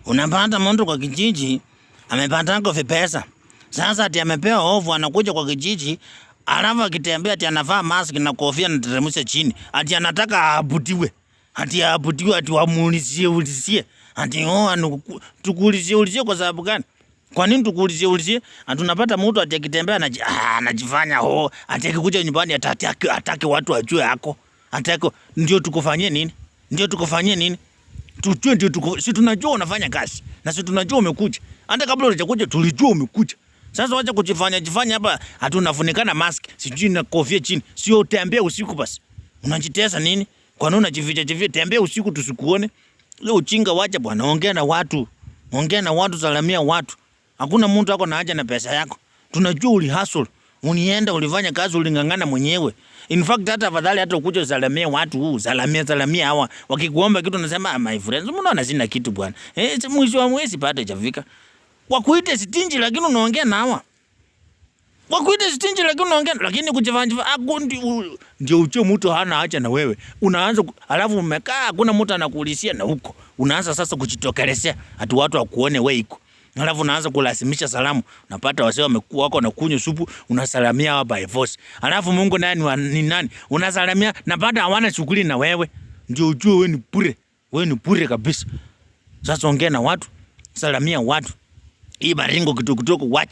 Unapata mtu kwa kijiji amepata kwa pesa. Sasa ati amepewa ofu, anakuja kwa kijiji, alafu akitembea ati anavaa mask na kofia na teremsha chini. Ati anataka aabutiwe. Ati aabutiwe, ati wamuulizie. Ati tukuulizie kwa sababu gani? Kwa nini tukuulizie? Tunapata mtu ati akitembea anajifanya ati akikuja nyumbani atake watu wajue yako. Atake ndio tukufanyie nini? Tujue ndio si tunajua unafanya kazi. Na si tunajua umekuja. Hata kabla hujakuja tulijua umekuja. Sasa wacha kujifanya hapa unafunikana mask, sijui na kofia chini. Sio utembea usiku basi. Unajitesa nini? Kwa nini unajificha? Tembea usiku tusikuone. Leo uchinga wacha bwana, ongea na watu. Salamia watu. Hakuna mtu ako na haja na pesa yako. Tunajua hustle. Unienda ulifanya kazi, ulingangana mwenyewe. In fact hata afadhali hata ukuje usalamie watu, salamia hawa. Wakikuomba kitu unasema my friends, mbona sina kitu bwana. Mwisho wa mwezi bado hajafika. Wakuite stingy lakini unaongea na hawa. Lakini kujifanya ndio ucho mtu hana haja na wewe. Unaanza alafu umekaa hakuna mtu anakuulizia na huko. Unaanza sasa kujitokelezea hata watu wakuone wewe iko. Alafu unaanza kulazimisha salamu. Unapata wasee wamekuwa wako na kunywa supu, unasalamia hawa by force. Alafu Mungu ni nani? Unasalamia na baada hawana shughuli na wewe. Ndio ujue wewe ni bure. Wewe ni bure kabisa. Sasa ongea na watu, salamia watu. Hii baringo kidogo wacha.